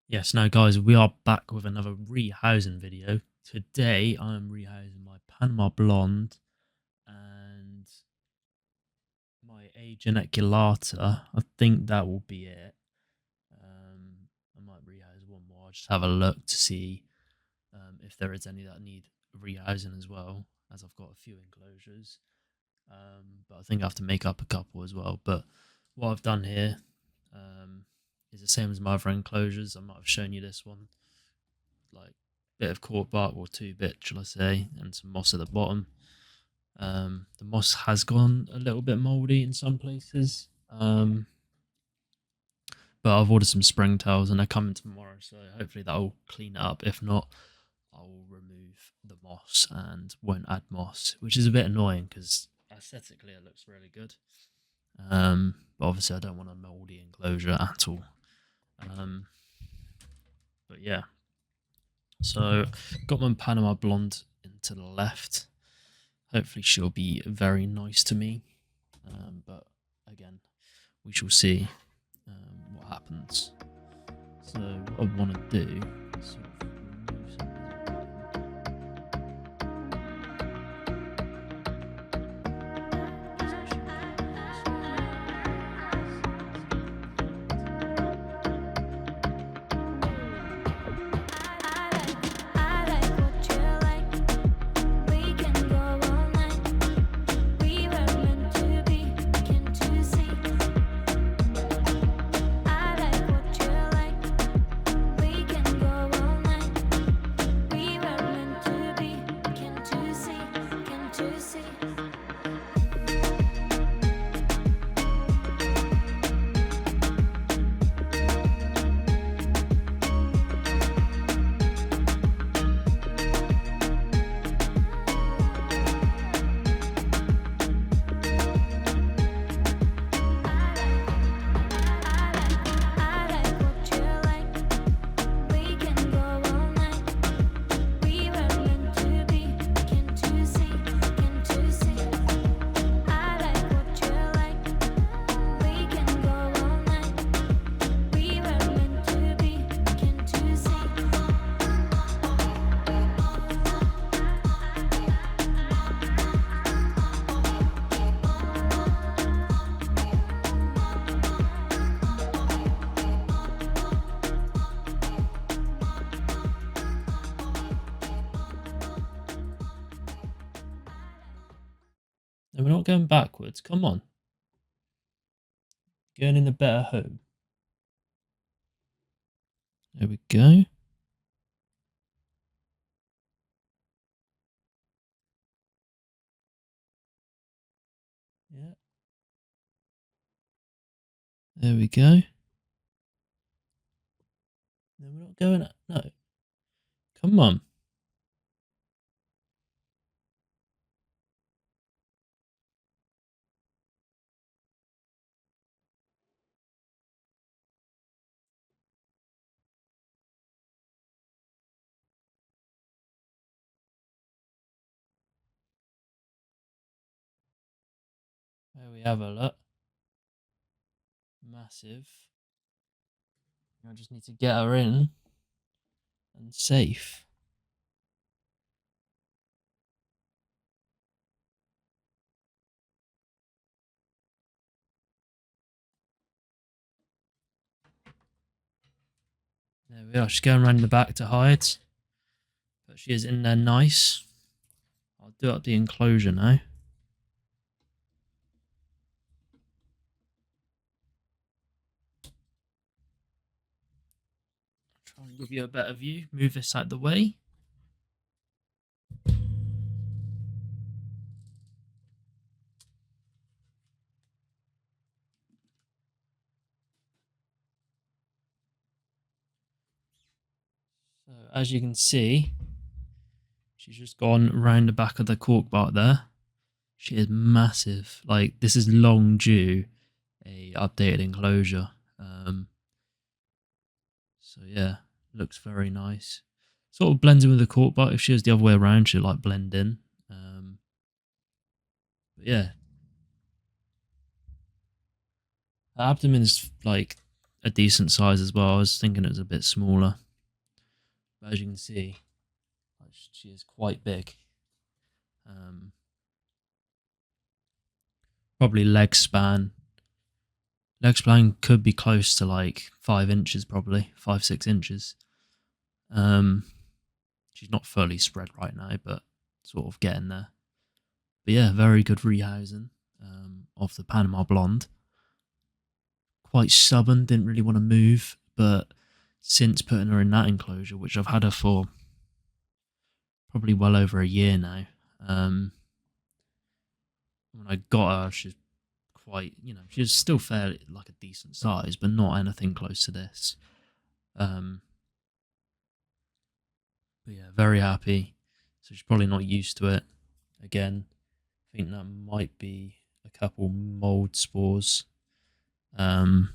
Yes, now guys, we are back with another rehousing video. Today I'm rehousing my Panama Blonde and my A geniculata. I think that will be it. I might rehouse one more. I'll just have a look to see if there is any that need rehousing as well, as I've got a few enclosures. But I think I have to make up a couple as well. But what I've done here is the same as my other enclosures. I might have shown you this one, like bit of cork bark or 2-bit, shall I say, and some moss at the bottom. The moss has gone a little bit mouldy in some places, but I've ordered some spring tails and they're coming tomorrow, so hopefully that will clean it up. If not, I will remove the moss and won't add moss, which is a bit annoying because aesthetically it looks really good. But obviously I don't want a mouldy enclosure at all. But yeah, so got my Panama Blonde into the left. Hopefully she'll be very nice to me. But again, we shall see what happens. So what I want to do is sort of remove some of No, we're not going backwards. Come on. Going in a better home. There we go. Yeah. There we go. No, we're not going. No. Come on. There we have a look. Massive. I just need to get her in and safe. There we are. She's going around the back to hide. But she is in there nice. I'll do up the enclosure now. Try and give you a better view. Move this out the way. So as you can see, she's just gone round the back of the cork bark there. She is massive. Like, this is long due a updated enclosure. So yeah, looks very nice. Sort of blends in with the cork bark. If she was the other way around, she'd like blend in. But yeah, her abdomen is like a decent size as well. I was thinking it was a bit smaller. But as you can see, she is quite big. Probably leg span. Leg span could be close to like 5 inches, probably 5-6 inches. She's not fully spread right now, but sort of getting there. But yeah, very good rehousing of the Panama Blonde. Quite stubborn, didn't really want to move, but since putting her in that enclosure, which I've had her for probably well over a year now, when I got her, she's quite, she's still fairly like a decent size, but not anything close to this. But yeah, very happy. So she's probably not used to it. Again, I think that might be a couple mold spores. But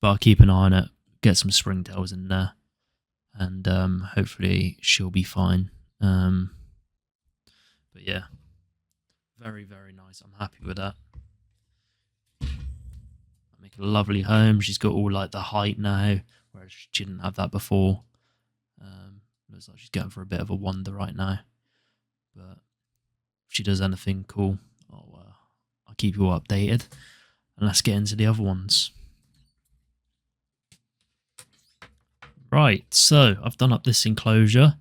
I'll keep an eye on it, get some springtails in there, and hopefully she'll be fine. But yeah, very, very nice. I'm happy with that. I make a lovely home. She's got all like the height now, whereas she didn't have that before. Looks like she's going for a bit of a wander right now. But if she does anything cool, I'll keep you all updated. And let's get into the other ones. Right, so I've done up this enclosure.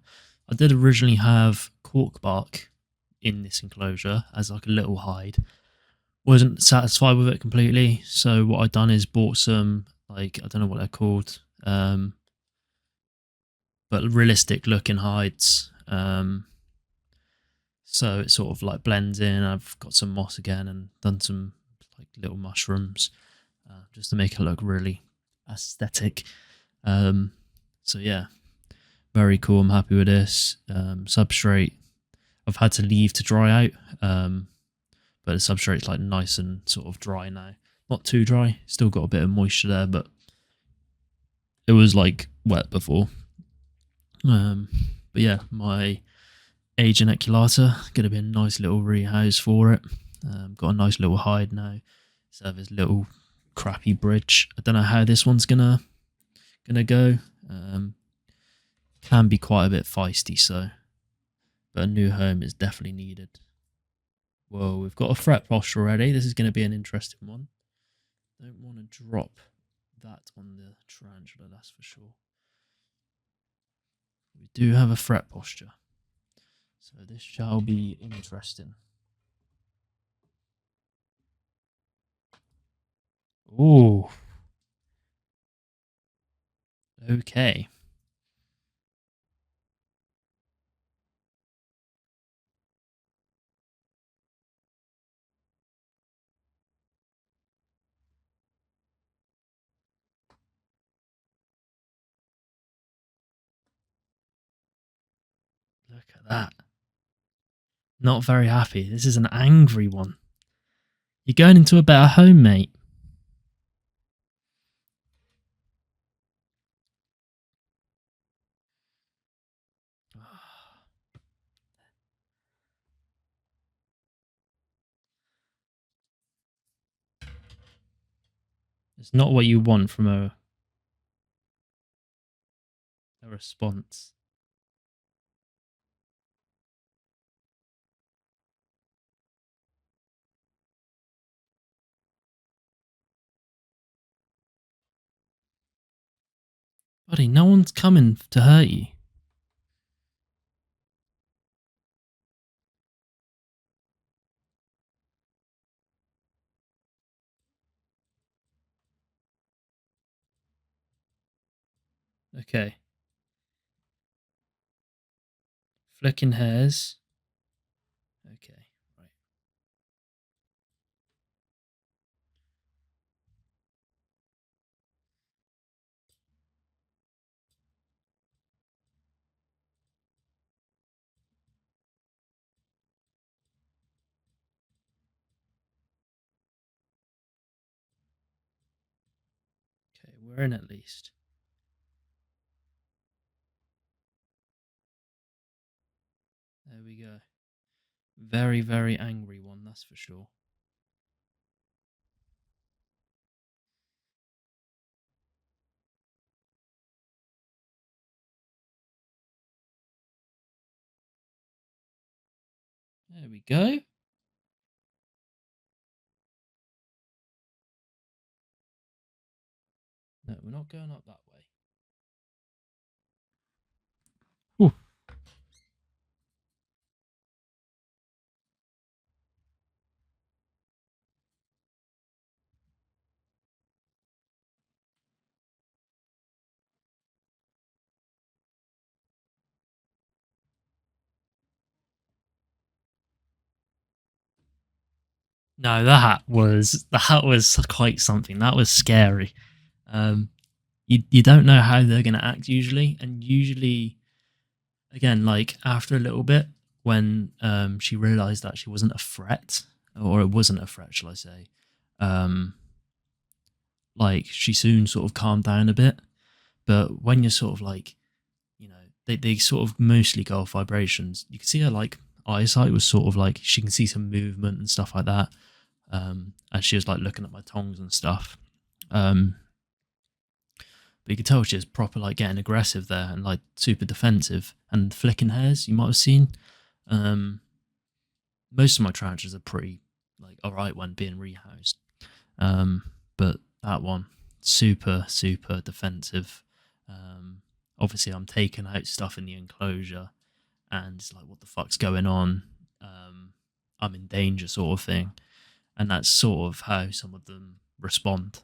I did originally have cork bark in this enclosure as like a little hide. Wasn't satisfied with it completely, so what I've done is bought some, like, I don't know what they're called, but realistic looking hides. So it sort of like blends in. I've got some moss again and done some like little mushrooms just to make it look really aesthetic. So yeah, very cool. I'm happy with this. Substrate, I've had to leave to dry out, but the substrate's like nice and sort of dry now. Not too dry, still got a bit of moisture there, but it was like wet before. But yeah, my age ejaculata, going to be a nice little rehouse for it. Got a nice little hide now. So this little crappy bridge. I don't know how this one's gonna go. Can be quite a bit feisty, so, but a new home is definitely needed. Whoa, we've got a fret posture already. This is going to be an interesting one. Don't want to drop that on the tarantula, that's for sure. We do have a fret posture, so this shall be interesting. Ooh. Okay. Look at that. Not very happy. This is an angry one. You're going into a better home, mate. It's not what you want from a response. Buddy, no one's coming to hurt you. Okay. Flicking hairs. Okay, right. Okay, we're in at least. There we go. Very, very angry one, that's for sure. There we go. No, we're not going up that way. Ooh. No, that was quite something. That was scary. Um, you don't know how they're gonna act usually, and usually again, like after a little bit, when she realized that she wasn't a threat, or it wasn't a threat, shall I say? Um, like she soon sort of calmed down a bit. But when you're sort of like, they sort of mostly go off vibrations. You can see her like eyesight was sort of like she can see some movement and stuff like that. And she was like looking at my tongs and stuff. Um, but you could tell she was proper like getting aggressive there and like super defensive and flicking hairs. You might have seen. Um, Most of my tarantulas are pretty like all right when being rehoused. Um, but that one, super defensive. Um, Obviously, I'm taking out stuff in the enclosure, and it's like, what the fuck's going on? I'm in danger, sort of thing, and that's sort of how some of them respond.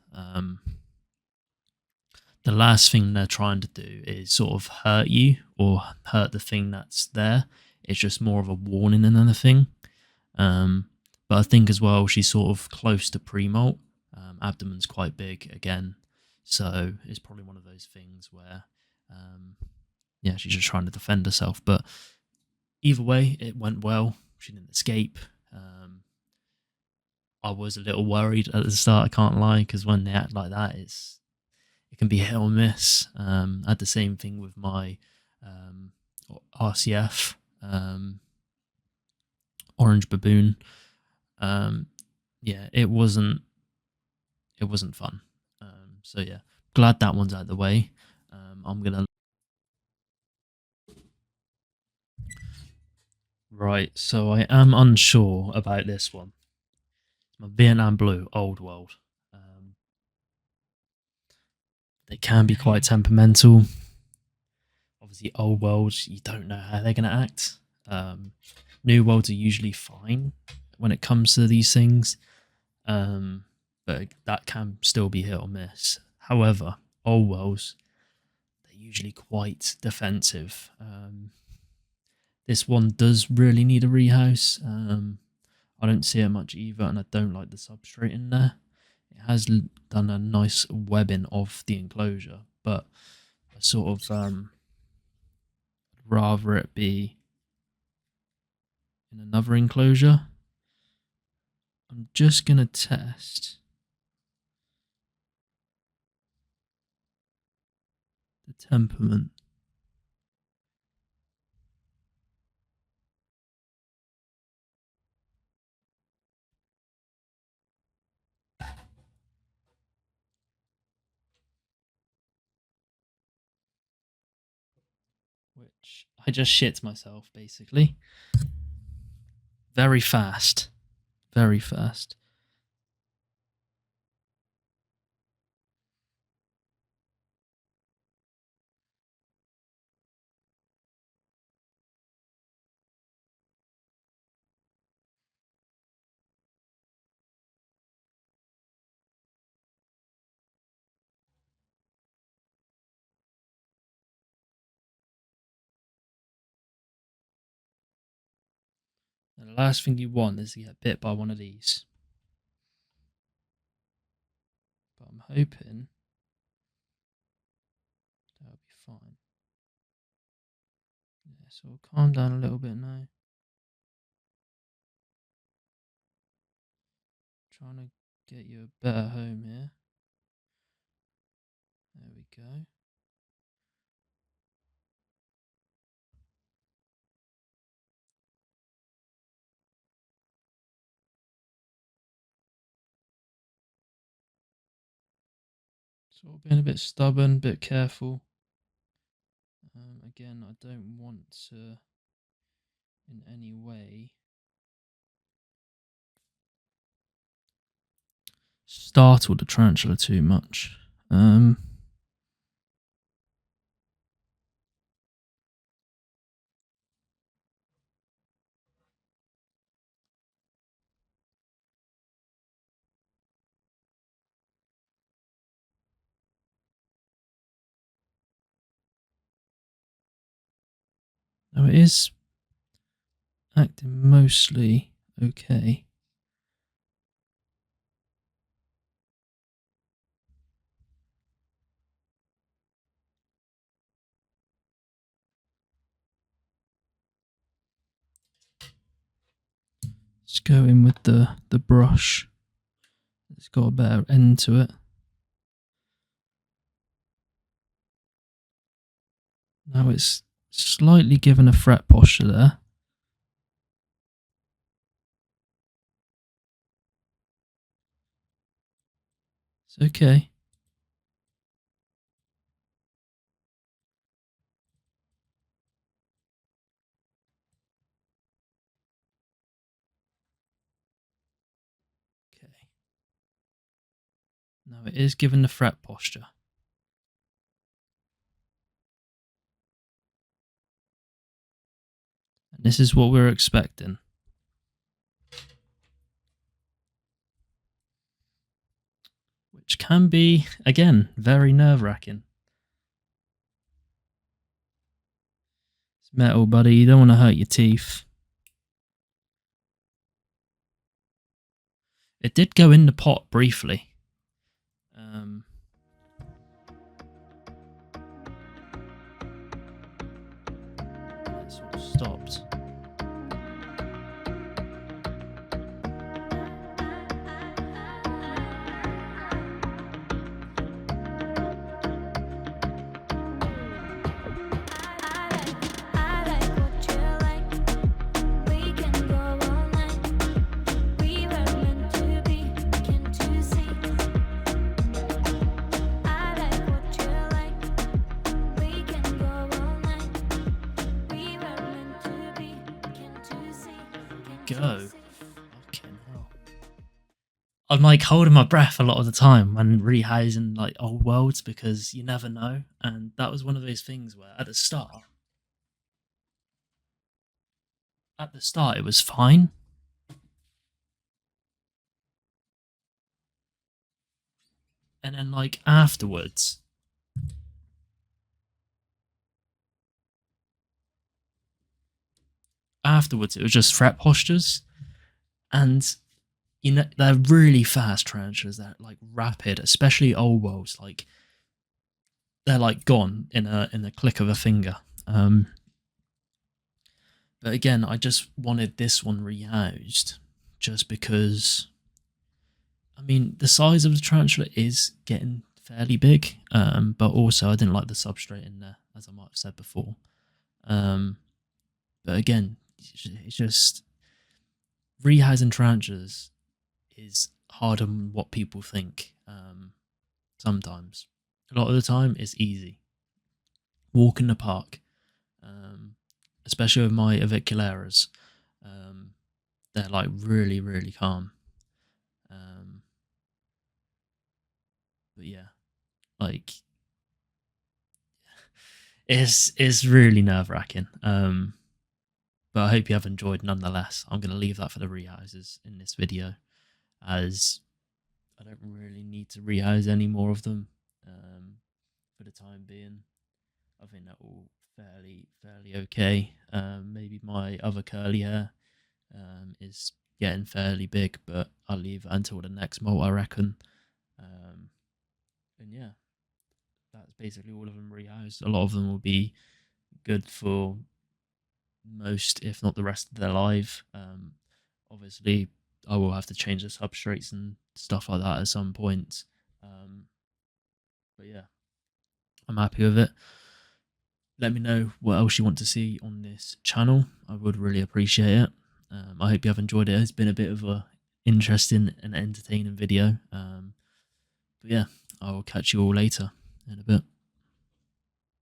The last thing they're trying to do is sort of hurt you or hurt the thing that's there. It's just more of a warning than anything. Um, but I think as well, she's sort of close to pre-molt. Abdomen's quite big again. So it's probably one of those things where, yeah, she's just trying to defend herself. But either way, it went well. She didn't escape. I was a little worried at the start, I can't lie, because when they act like that, it can be hit or miss. I had the same thing with my um, RCF, orange baboon. Um, yeah, it wasn't fun. So yeah, glad that one's out of the way. I'm gonna right. So I am unsure about this one. My Vietnam Blue, Old World. Um, they can be quite temperamental. Obviously, Old Worlds, you don't know how they're gonna act. Um, New Worlds are usually fine when it comes to these things, but that can still be hit or miss. However, Old Worlds, they're usually quite defensive. This one does really need a rehouse. I don't see it much either, and I don't like the substrate in there. It has done a nice webbing of the enclosure, but I sort of rather it be in another enclosure. I'm just gonna test the temperament. Which I just shit myself basically. Very fast. Very fast. And the last thing you want is to get bit by one of these. But I'm hoping that'll be fine. Yeah, so we'll calm down a little bit now. Trying to get you a better home here. There we go. Sort of being a bit stubborn, a bit careful. Again, I don't want to in any way startle the tarantula too much. No, it is acting mostly okay. Let's go in with the brush. It's got a better end to it. Now it's slightly given a fret posture there. It's okay. Okay. Now it is given the fret posture. And this is what we're expecting. Which can be, again, very nerve-wracking. It's metal, buddy. You don't want to hurt your teeth. It did go in the pot briefly. It sort of stopped. Go. Fucking hell. I'm like holding my breath a lot of the time when rehousing like old worlds because you never know. And that was one of those things where at the start it was fine. And then like afterwards it was just fret postures. And you know, they're really fast tarantulas. They're like rapid, especially old worlds. Like they're like gone in a click of a finger. But again, I just wanted this one rehoused just because, I mean, the size of the tarantula is getting fairly big, but also I didn't like the substrate in there, as I might have said before. But again, it's just rehousing tarantulas is harder than what people think. Sometimes, a lot of the time, it's easy. Walk in the park, especially with my avicularas, they're like really, really calm. But yeah, like it's really nerve wracking. But I hope you have enjoyed nonetheless. I'm going to leave that for the rehouses in this video, as I don't really need to rehouse any more of them for the time being. I think they're all fairly okay. Maybe my other curly hair is getting fairly big, but I'll leave it until the next molt, I reckon. And yeah, that's basically all of them rehoused. A lot of them will be good for most, if not the rest of their life. Obviously, I will have to change the substrates and stuff like that at some point. But yeah, I'm happy with it. Let me know what else you want to see on this channel. I would really appreciate it. I hope you have enjoyed it. It's been a bit of a interesting and entertaining video. But yeah, I will catch you all later in a bit.